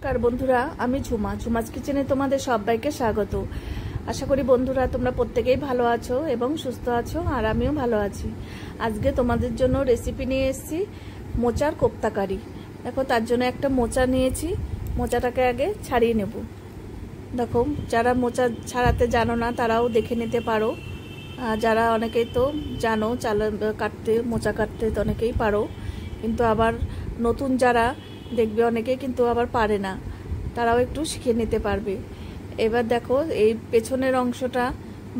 নমস্কার বন্ধুরা, আমি ঝুমাজ কিচেনে তোমাদের সবাইকে স্বাগত। আশা করি বন্ধুরা তোমরা প্রত্যেকেই ভালো আছো এবং সুস্থ আছো, আর আমিও ভালো আছি। আজকে তোমাদের জন্য রেসিপি নিয়ে এসেছি মোচার কোপ্তা কারি। দেখো, তার জন্য একটা মোচা নিয়েছি। মোচাটাকে আগে ছাড়িয়ে নেব। দেখো, যারা মোচা ছাড়াতে জানো না তারাও দেখে নিতে পারো। যারা অনেকেই তো জানো মোচা কাটতে তো অনেকেই পারো, কিন্তু আবার নতুন যারা দেখবে অনেকেই কিন্তু আবার পারে না, তারাও একটু শিখে নিতে পারবে। এবার দেখো, এই পেছনের অংশটা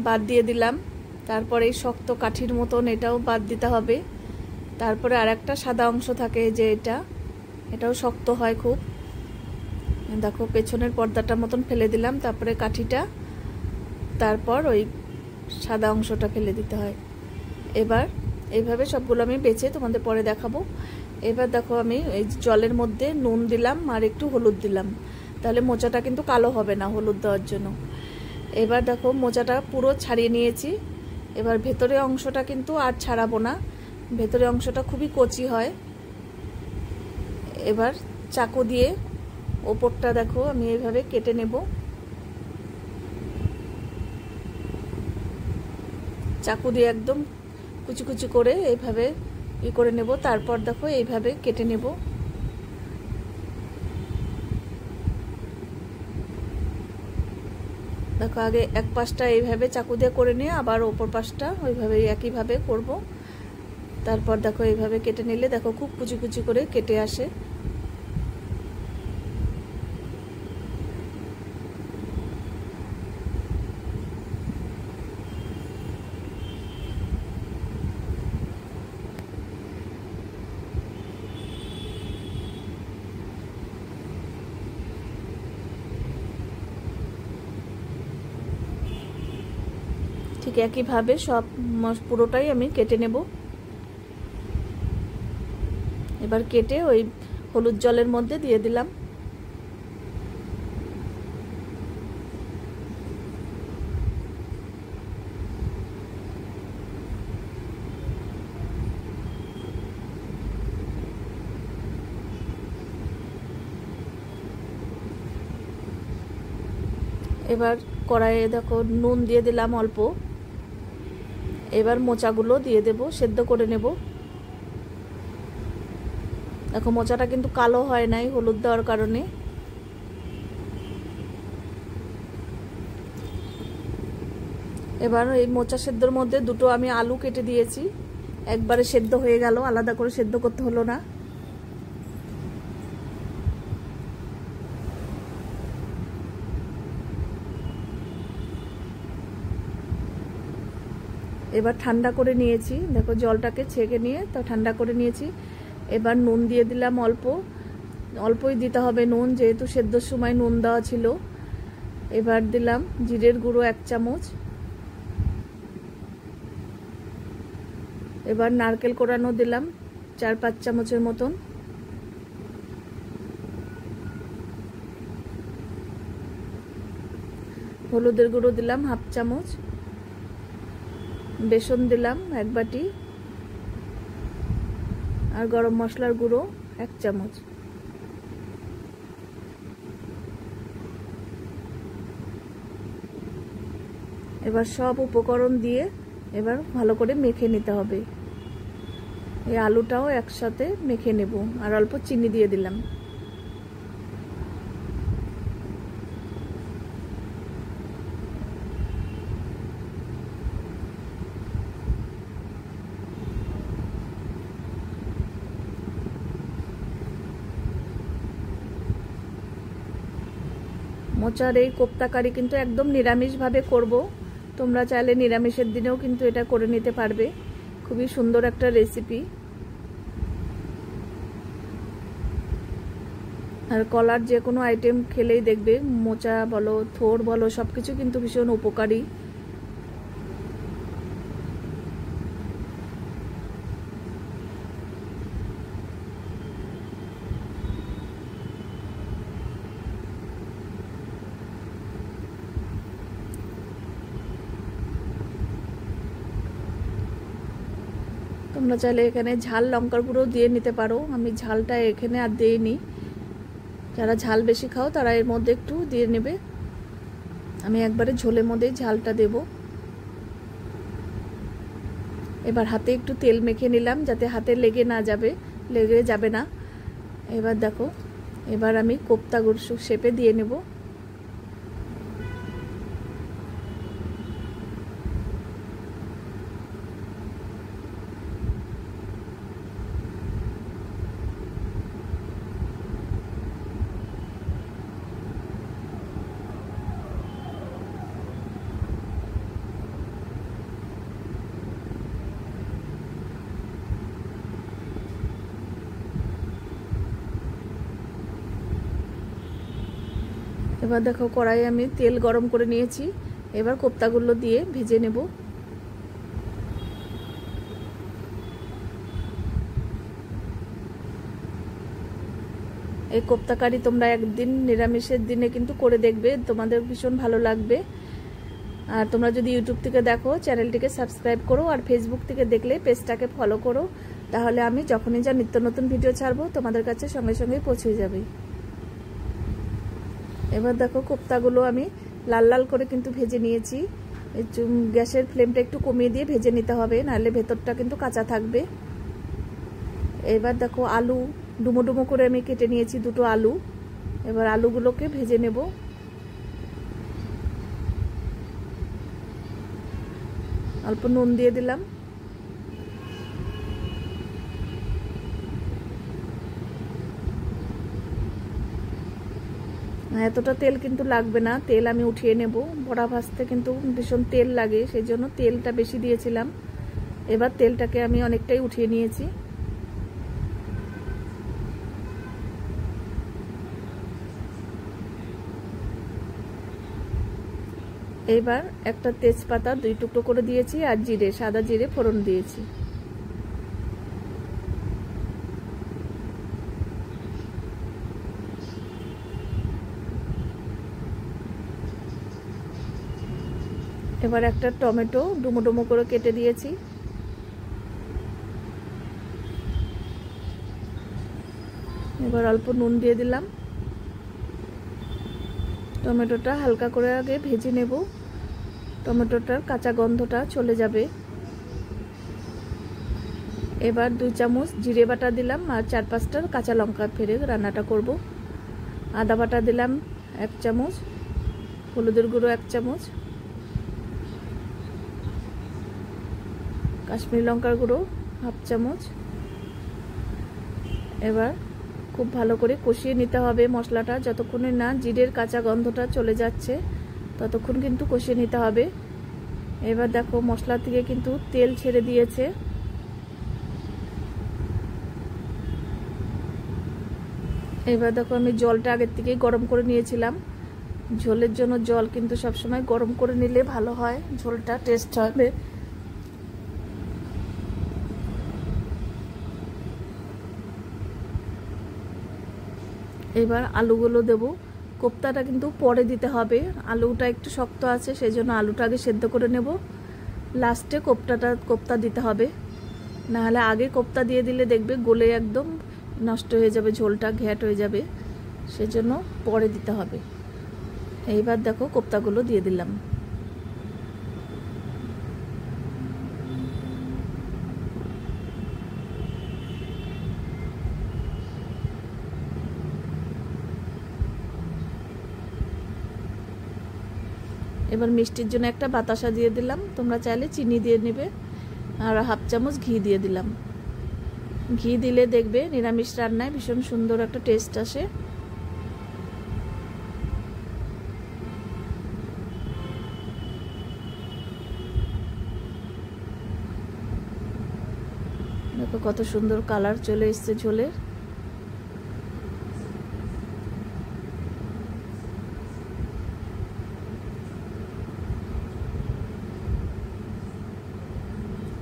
বাদ দিয়ে দিলাম। তারপরে এই শক্ত কাঠির মতন এটাও বাদ দিতে হবে। তারপরে আর একটা সাদা অংশ থাকে, যে এটাও শক্ত হয় খুব। দেখো, পেছনের পর্দাটা মতন ফেলে দিলাম, তারপরে কাঠিটা, তারপর ওই সাদা অংশটা ফেলে দিতে হয়। এবার এইভাবে সবগুলো আমি বেছে তোমাদের পরে দেখাবো। এবার দেখো, আমি এই জলের মধ্যে নুন দিলাম আর একটু হলুদ দিলাম, তাহলে মোচাটা কিন্তু কালো হবে না হলুদ দেওয়ার জন্য। এবার দেখো, মোচাটা পুরো ছাড়িয়ে নিয়েছি। এবার ভেতরের অংশটা কিন্তু আর ছাড়াবো না, ভেতরের অংশটা খুবই কচি হয়। এবার চাকু দিয়ে ওপরটা দেখো আমি এইভাবে কেটে নেব। চাকু দিয়ে একদম কুচি কুচি করে এইভাবে করে নেব। তারপর দেখো এইভাবে কেটে নেব। দেখো, আগে এক পাশটা এইভাবে চাকু দিয়ে করে নিয়ে আবার ওপর পাশটা ওইভাবে একইভাবে করব। তারপর দেখো এইভাবে কেটে নিলে দেখো খুব কুচি কুচি করে কেটে আসে। ঠিক একইভাবে সব পুরোটাই আমি কেটে নেব। এবার কেটে ওই হলুদ জলের মধ্যে দিয়ে দিলাম। এবার কড়াইয়ে দেখো নুন দিয়ে দিলাম অল্প। এবার মোচাগুলো দিয়ে দেব, সেদ্ধ করে নেব। দেখো, মোচাটা কিন্তু কালো হয় নাই হলুদ দেওয়ার কারণে। এবার এই মোচা সেদ্ধর মধ্যে দুটো আমি আলু কেটে দিয়েছি, একবারে সেদ্ধ হয়ে গেল, আলাদা করে সেদ্ধ করতে হলো না। এবার ঠান্ডা করে নিয়েছি, দেখো জলটাকে ছেঁকে নিয়ে তো ঠান্ডা করে নিয়েছি। এবার নুন দিয়ে দিলাম অল্পই দিতে হবে নুন, যেহেতু সেদ্ধর সময় নুন দেওয়া ছিল। এবার দিলাম জিরের গুঁড়ো 1 চামচ। এবার নারকেল কোড়ানো দিলাম 4-5 চামচের মতন। হলুদের গুঁড়ো দিলাম 1/2 চামচ। বেসন দিলাম 1 বাটি, আর গরম মশলার গুঁড়ো 1 চামচ। এবার সব উপকরণ দিয়ে এবার ভালো করে মেখে নিতে হবে। এই আলুটাও একসাথে মেখে নেব, আর অল্প চিনি দিয়ে দিলাম। মোচার এই কোপ্তা কারি কিন্তু একদম নিরামিষভাবে করব। তোমরা চাইলে নিরামিষের দিনেও কিন্তু এটা করে নিতে পারবে। খুবই সুন্দর একটা রেসিপি। আর কলার যে কোনো আইটেম খেলেই দেখবে, মোচা বলো থোড় বলো, সব কিছু কিন্তু ভীষণ উপকারী। তোমরা চাইলে এখানে ঝাল লঙ্কার গুঁড়ো দিয়ে নিতে পারো, আমি ঝালটা এখানে আর দিইনি। যারা ঝাল বেশি খাও তারা এর মধ্যে একটু দিয়ে নেবে। আমি একবারে ঝোলের মধ্যেই ঝালটা দেব। এবার হাতে একটু তেল মেখে নিলাম যাতে হাতে লেগে যাবে না। এবার দেখো, এবার আমি কোপ্তাগুলো শেপে দিয়ে নেব। এবার দেখো কড়াইয়ে আমি তেল গরম করে নিয়েছি। এবার কোপ্তাগুলো দিয়ে ভেজে নেব। এই কোপ্তা কারি তোমরা একদিন নিরামিষের দিনে কিন্তু করে দেখবে, তোমাদের ভীষণ ভালো লাগবে। আর তোমরা যদি ইউটিউব থেকে দেখো চ্যানেলটিকে সাবস্ক্রাইব করো, আর ফেসবুক থেকে দেখলে পেজটাকে ফলো করো, তাহলে আমি যখনই যা নিত্য নতুন ভিডিও ছাড়বো তোমাদের কাছে সঙ্গে সঙ্গে পৌঁছে যাবে। এবার দেখো কোপ্তাগুলো আমি লাল লাল করে কিন্তু ভেজে নিয়েছি। গ্যাসের ফ্লেমটা একটু কমিয়ে দিয়ে ভেজে নিতে হবে, নাহলে ভেতরটা কিন্তু কাঁচা থাকবে। এবার দেখো আলু ডুমো ডুমো করে আমি কেটে নিয়েছি, দুটো আলু। এবার আলুগুলোকে ভেজে নেব। অল্প নুন দিয়ে দিলাম। এতটা তেল কিন্তু লাগবে না, তেল আমি উঠিয়ে নেব। বড়া ভাজতে কিন্তু ভীষণ তেল লাগে, সেই জন্য তেলটা বেশি দিয়েছিলাম। এবার তেলটাকে আমি অনেকটাই উঠিয়ে নিয়েছি। এবার একটা তেজপাতা 2 টুকরো করে দিয়েছি, আর সাদা জিরে ফোড়ন দিয়েছি। এবার একটা টমেটো ডুমো ডুমো করে কেটে দিয়েছি। এবার অল্প নুন দিয়ে দিলাম। টমেটোটা হালকা করে আগে ভেজে নেব, টমেটোটার কাঁচা গন্ধটা চলে যাবে। এবার 2 চামচ জিরে বাটা দিলাম, আর 4-5টা কাঁচা লঙ্কা ফেলে রান্নাটা করব। আদা বাটা দিলাম 1 চামচ, হলুদের গুঁড়ো 1 চামচ, কাশ্মীরি লঙ্কার গুঁড়ো 1/2 চামচ। এবার খুব ভালো করে কষিয়ে নিতে হবে মশলাটা, যতক্ষণে না জিরের কাঁচা গন্ধটা চলে যাচ্ছে ততক্ষণ কিন্তু কষিয়ে নিতে হবে। এবার দেখো মশলা থেকে কিন্তু তেল ছেড়ে দিয়েছে। এবার দেখো আমি জলটা আগের থেকেই গরম করে নিয়েছিলাম। ঝোলের জন্য জল কিন্তু সবসময় গরম করে নিলে ভালো হয়, ঝোলটা টেস্ট হবে। এবার আলুগুলো দেব। কোপ্তাটা কিন্তু পরে দিতে হবে, আলুটা একটু শক্ত আছে, সেই জন্য আলুটা আগে সেদ্ধ করে নেব, লাস্টে কোপ্তা দিতে হবে। নাহলে আগে কোপ্তা দিয়ে দিলে দেখবে গলে একদম নষ্ট হয়ে যাবে, ঝোলটা ঘ্যাট হয়ে যাবে, সেজন্য পরে দিতে হবে। এইবার দেখো কোপ্তাগুলো দিয়ে দিলাম। এবার মিষ্টির জন্য একটা বাতাসা দিয়ে দিলাম, তোমরা চাইলে চিনি দিয়ে নেবে। আর 1/2 চামচ ঘি দিয়ে দিলাম। ঘি দিলে দেখবে নিরামিষ রান্নায় ভীষণ সুন্দর একটা টেস্ট আসে। দেখো কত সুন্দর কালার চলে এসছে ঝোলের।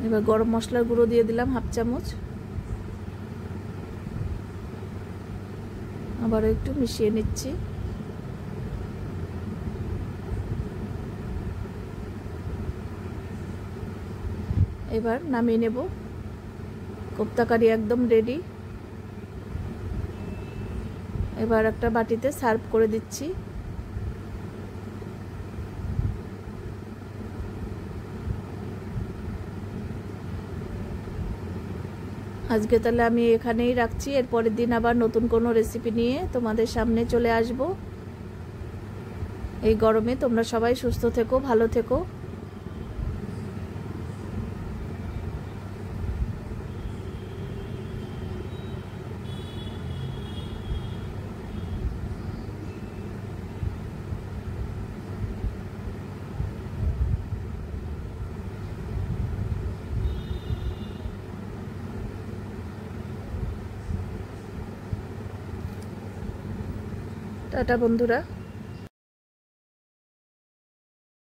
এবার গরম মশলার গুঁড়ো দিয়ে দিলাম 1/2 চামচ। আবার একটু মিশিয়ে নিচ্ছি। এবার নামিয়ে নেব। কোপ্তা কারি একদম রেডি। এবার একটা বাটিতে সার্ভ করে দিচ্ছি। আজকে তাহলে আমি এখানেই রাখছি, এর পরের দিন আবার নতুন কোনো রেসিপি নিয়ে তোমাদের সামনে চলে আসব। এই গরমে তোমরা সবাই সুস্থ থেকো, ভালো থেকো। টাটা বন্ধুরা।